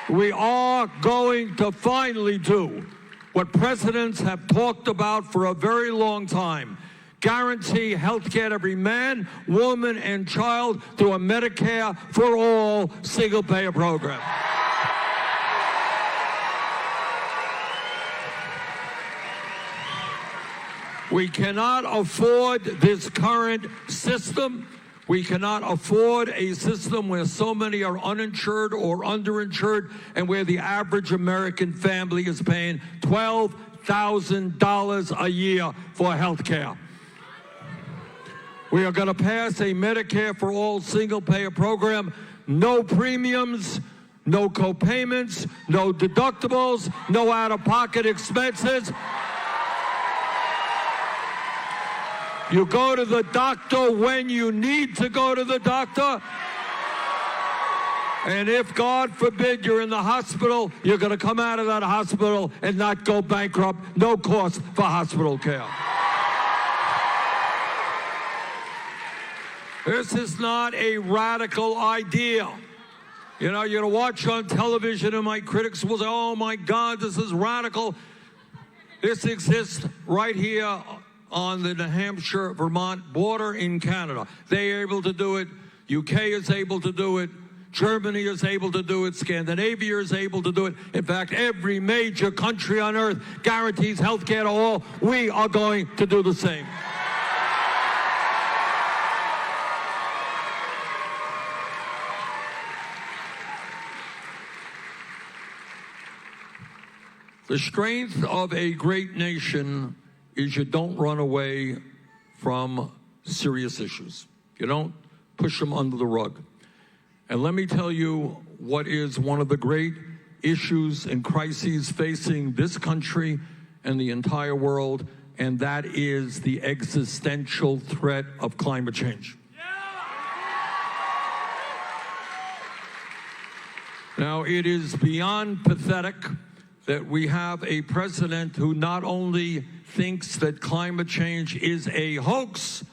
We are going to finally do what presidents have talked about for a very long time. Guarantee health care to every man, woman, and child through a Medicare for all single-payer program. We cannot afford this current system. We cannot afford a system where so many are uninsured or underinsured and where the average American family is paying $12,000 a year for health care. We are going to pass a Medicare for all single-payer program. No premiums, no co-payments, no deductibles, no out-of-pocket expenses. You go to the doctor when you need to go to the doctor. And if, God forbid, you're in the hospital, you're going to come out of that hospital and not go bankrupt. No cost for hospital care. This is not a radical idea. You know, you're going to watch on television and my critics will say, oh my God, this is radical. This exists right here on the New Hampshire-Vermont border in Canada. They are able to do it. UK is able to do it. Germany is able to do it. Scandinavia is able to do it. In fact, every major country on earth guarantees health care to all. We are going to do the same. The strength of a great nation is you don't run away from serious issues. You don't push them under the rug. And let me tell you what is one of the great issues and crises facing this country and the entire world, and that is the existential threat of climate change. Now, it is beyond pathetic that we have a president who not only thinks that climate change is a hoax,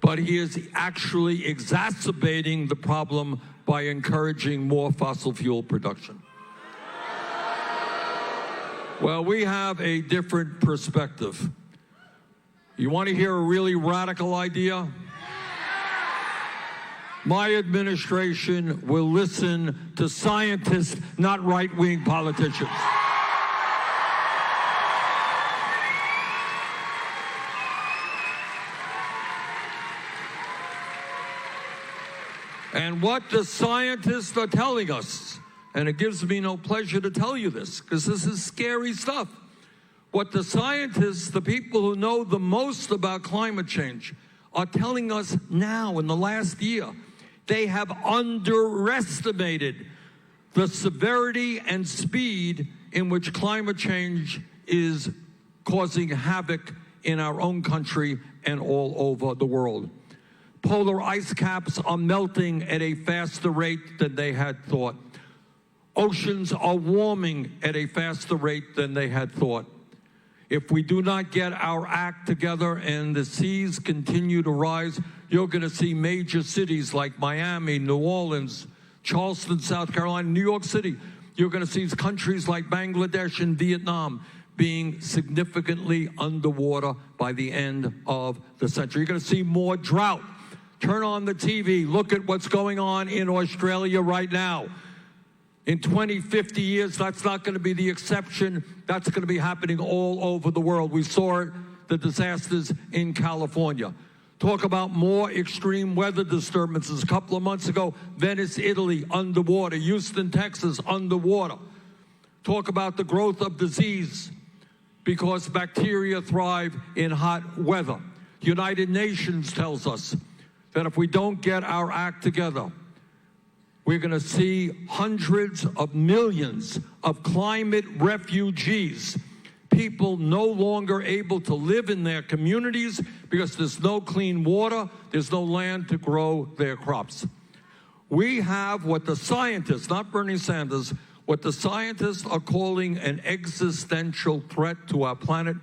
but he is actually exacerbating the problem by encouraging more fossil fuel production. Well, we have a different perspective. You want to hear a really radical idea? My administration will listen to scientists, not right-wing politicians. And what the scientists are telling us, and it gives me no pleasure to tell you this, because this is scary stuff. What the scientists, the people who know the most about climate change, are telling us now in the last year, they have underestimated the severity and speed in which climate change is causing havoc in our own country and all over the world. Polar ice caps are melting at a faster rate than they had thought. Oceans are warming at a faster rate than they had thought. If we do not get our act together and the seas continue to rise, you're going to see major cities like Miami, New Orleans, Charleston, South Carolina, New York City. You're going to see countries like Bangladesh and Vietnam being significantly underwater by the end of the century. You're going to see more drought. Turn on the TV. Look at what's going on in Australia right now. In 20, 50 years, that's not going to be the exception. That's going to be happening all over the world. We saw it, the disasters in California. Talk about more extreme weather disturbances. A couple of months ago, Venice, Italy, underwater. Houston, Texas, underwater. Talk about the growth of disease because bacteria thrive in hot weather. The United Nations tells us that if we don't get our act together, we're going to see hundreds of millions of climate refugees, people no longer able to live in their communities because there's no clean water, there's no land to grow their crops. We have what the scientists, not Bernie Sanders, what the scientists are calling an existential threat to our planet.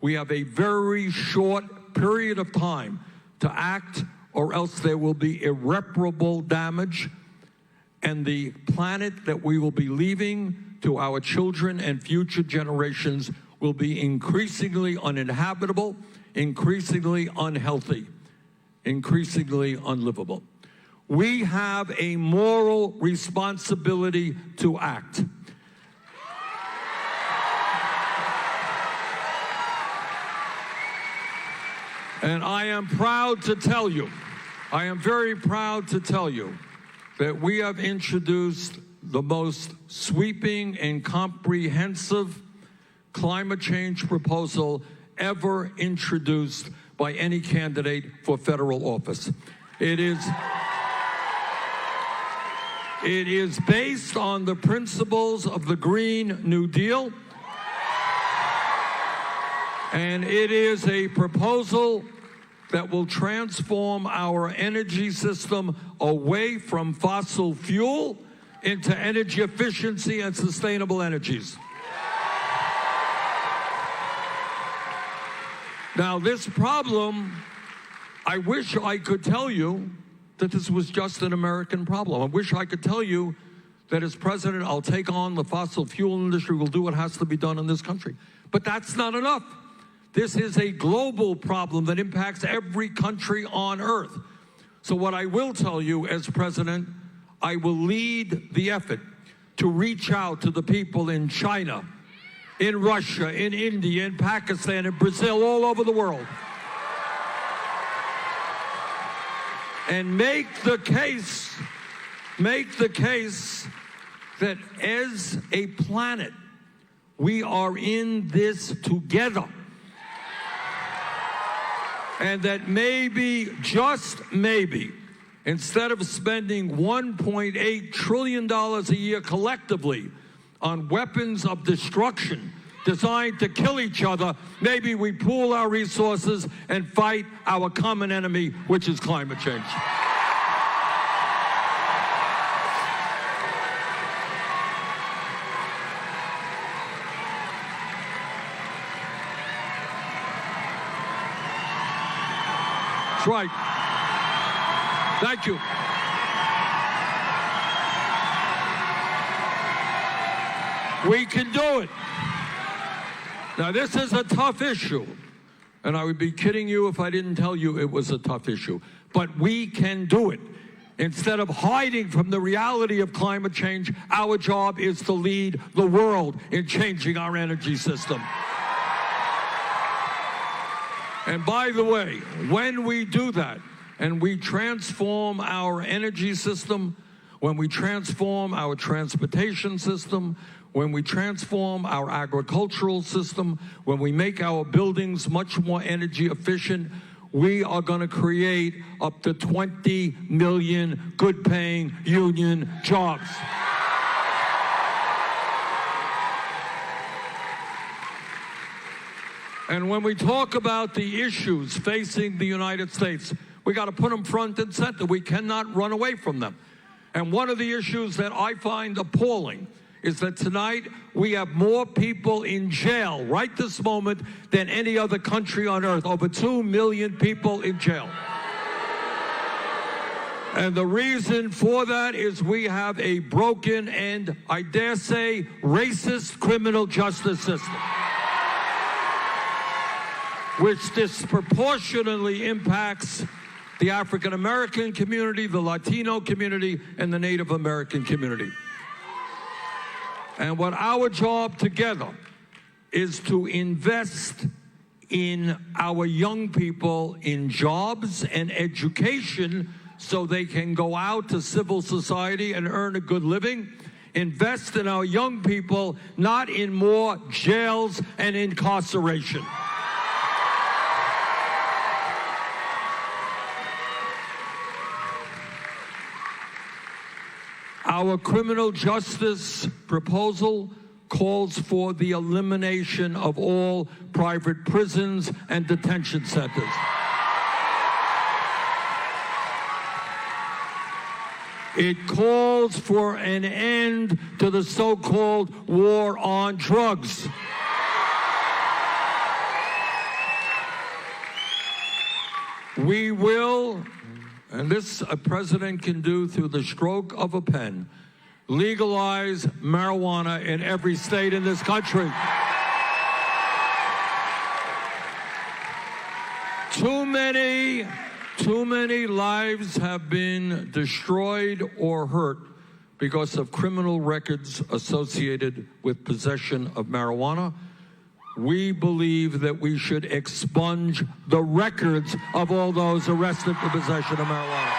We have a very short period of time to act, or else there will be irreparable damage. And the planet that we will be leaving to our children and future generations will be increasingly uninhabitable, increasingly unhealthy, increasingly unlivable. We have a moral responsibility to act. And I am proud to tell you, I am very proud to tell you, that we have introduced the most sweeping and comprehensive climate change proposal ever introduced by any candidate for federal office. It is based on the principles of the Green New Deal, and it is a proposal that will transform our energy system away from fossil fuel into energy efficiency and sustainable energies. Now, this problem, I wish I could tell you that this was just an American problem. I wish I could tell you that as president, I'll take on the fossil fuel industry, we'll do what has to be done in this country. But that's not enough. This is a global problem that impacts every country on earth. So what I will tell you as president, I will lead the effort to reach out to the people in China, in Russia, in India, in Pakistan, in Brazil, all over the world, and make the case that as a planet, we are in this together. And that maybe, just maybe, instead of spending $1.8 trillion a year collectively on weapons of destruction designed to kill each other, maybe we pool our resources and fight our common enemy, which is climate change. That's right. Thank you. We can do it. Now, this is a tough issue, and I would be kidding you if I didn't tell you it was a tough issue. But we can do it. Instead of hiding from the reality of climate change, our job is to lead the world in changing our energy system. And by the way, when we do that, and we transform our energy system, when we transform our transportation system, when we transform our agricultural system, when we make our buildings much more energy efficient, we are going to create up to 20 million good-paying union jobs. And when we talk about the issues facing the United States, we got to put them front and center. We cannot run away from them. And one of the issues that I find appalling is that tonight we have more people in jail right this moment than any other country on earth. Over 2 million people in jail. And the reason for that is we have a broken and, I dare say, racist criminal justice system, which disproportionately impacts the African American community, the Latino community, and the Native American community. And what our job together is to invest in our young people in jobs and education so they can go out to civil society and earn a good living. Invest in our young people, not in more jails and incarceration. Our criminal justice proposal calls for the elimination of all private prisons and detention centers. It calls for an end to the so-called war on drugs. We will, and this a president can do through the stroke of a pen, legalize marijuana in every state in this country. Too many lives have been destroyed or hurt because of criminal records associated with possession of marijuana. We believe that we should expunge the records of all those arrested for possession of marijuana.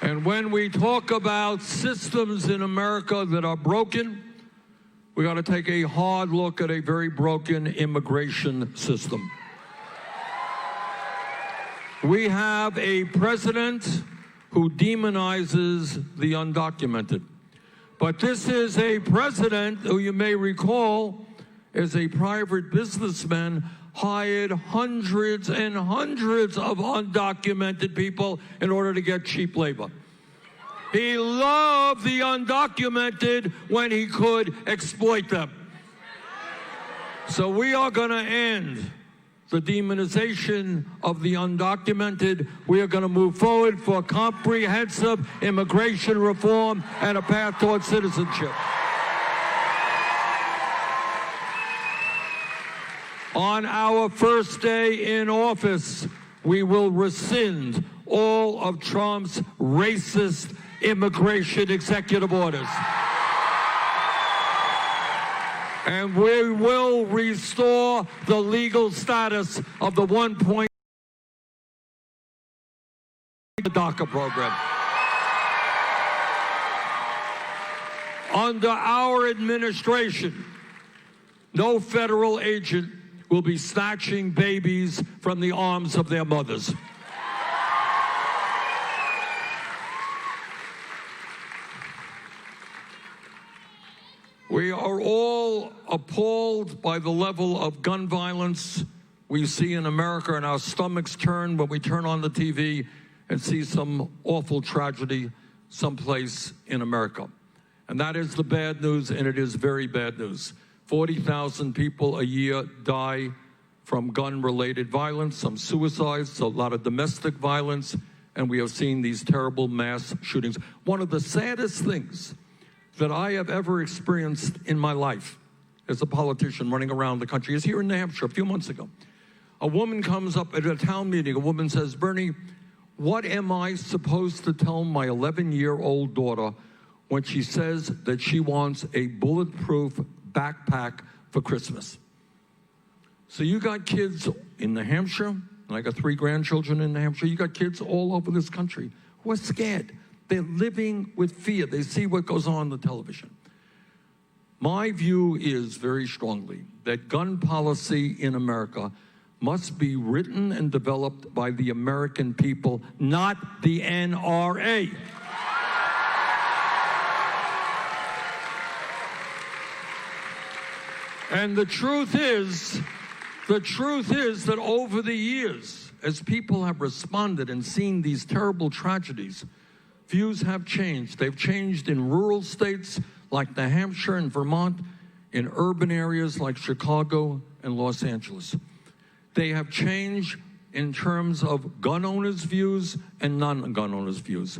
And when we talk about systems in America that are broken, we got to take a hard look at a very broken immigration system. We have a president who demonizes the undocumented. But this is a president who you may recall is a private businessman, hired hundreds and hundreds of undocumented people in order to get cheap labor. He loved the undocumented when he could exploit them. So we are going to end the demonization of the undocumented. We are going to move forward for comprehensive immigration reform and a path towards citizenship. On our first day in office, we will rescind all of Trump's racist immigration executive orders. And we will restore the legal status of the 1.0 DACA program. Under our administration, no federal agent will be snatching babies from the arms of their mothers. We are all appalled by the level of gun violence we see in America, and our stomachs turn when we turn on the TV and see some awful tragedy someplace in America. And that is the bad news, and it is very bad news. 40,000 people a year die from gun-related violence, some suicides, a lot of domestic violence, and we have seen these terrible mass shootings. One of the saddest things that I have ever experienced in my life as a politician running around the country is here in New Hampshire a few months ago. A woman comes up at a town meeting. A woman says, "Bernie, what am I supposed to tell my 11-year-old daughter when she says that she wants a bulletproof backpack for Christmas?" So you got kids in New Hampshire, and I got 3 grandchildren in New Hampshire. You got kids all over this country who are scared. They're living with fear. They see what goes on the television. My view is very strongly that gun policy in America must be written and developed by the American people, not the NRA. And the truth is that over the years, as people have responded and seen these terrible tragedies, views have changed. They've changed in rural states like New Hampshire and Vermont, in urban areas like Chicago and Los Angeles. They have changed in terms of gun owners' views and non-gun owners' views.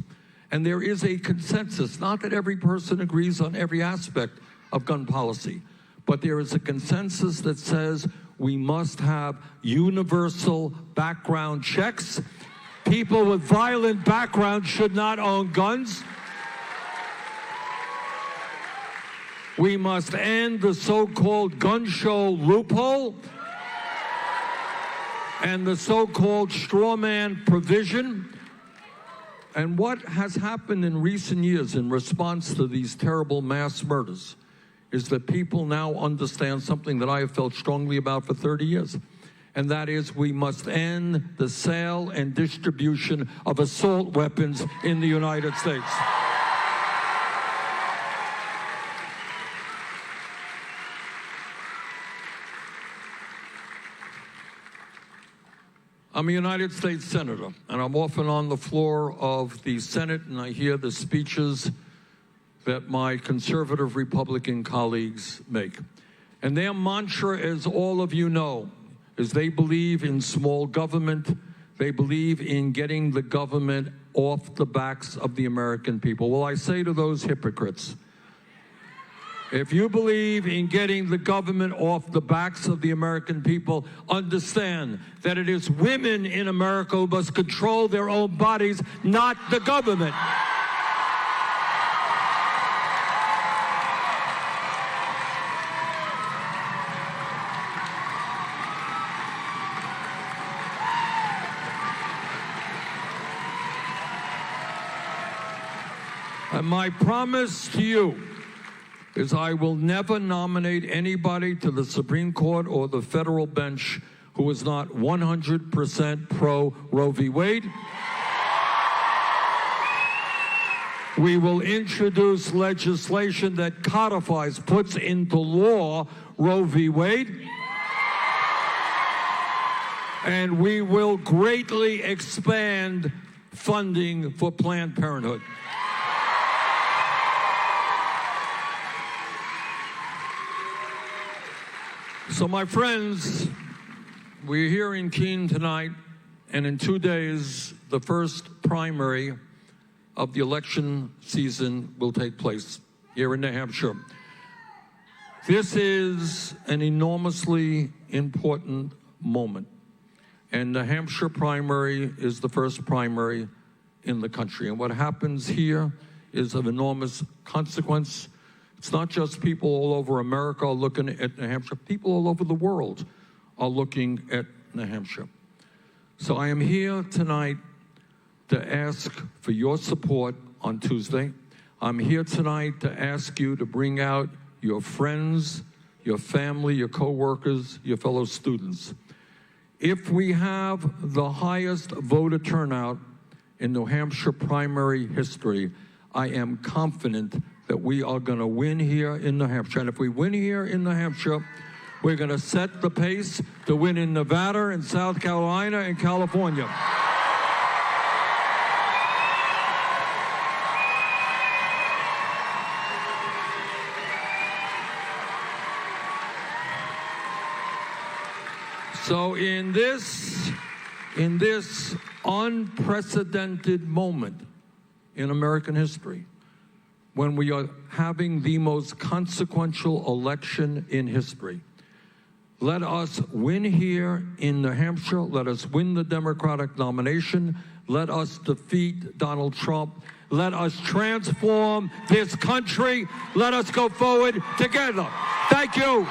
And there is a consensus, not that every person agrees on every aspect of gun policy, but there is a consensus that says we must have universal background checks. People with violent backgrounds should not own guns. We must end the so-called gun show loophole and the so-called straw man provision. And what has happened in recent years in response to these terrible mass murders is that people now understand something that I have felt strongly about for 30 years. And that is we must end the sale and distribution of assault weapons in the United States. I'm a United States Senator, and I'm often on the floor of the Senate, and I hear the speeches that my conservative Republican colleagues make. And their mantra, as all of you know, is they believe in small government. They believe in getting the government off the backs of the American people. Well, I say to those hypocrites, if you believe in getting the government off the backs of the American people, understand that it is women in America who must control their own bodies, not the government. And my promise to you is I will never nominate anybody to the Supreme Court or the federal bench who is not 100% pro Roe v. Wade. We will introduce legislation that codifies, puts into law Roe v. Wade. And we will greatly expand funding for Planned Parenthood. So, my friends, we're here in Keene tonight, and in 2 days, the first primary of the election season will take place here in New Hampshire. This is an enormously important moment, and New Hampshire primary is the first primary in the country. And what happens here is of enormous consequence. It's not just people all over America are looking at New Hampshire. People all over the world are looking at New Hampshire. So I am here tonight to ask for your support on Tuesday. I'm here tonight to ask you to bring out your friends, your family, your coworkers, your fellow students. If we have the highest voter turnout in New Hampshire primary history, I am confident that we are going to win here in New Hampshire. And if we win here in New Hampshire, we're going to set the pace to win in Nevada and South Carolina and California. So in this unprecedented moment in American history, when we are having the most consequential election in history, let us win here in New Hampshire. Let us win the Democratic nomination. Let us defeat Donald Trump. Let us transform this country. Let us go forward together. Thank you.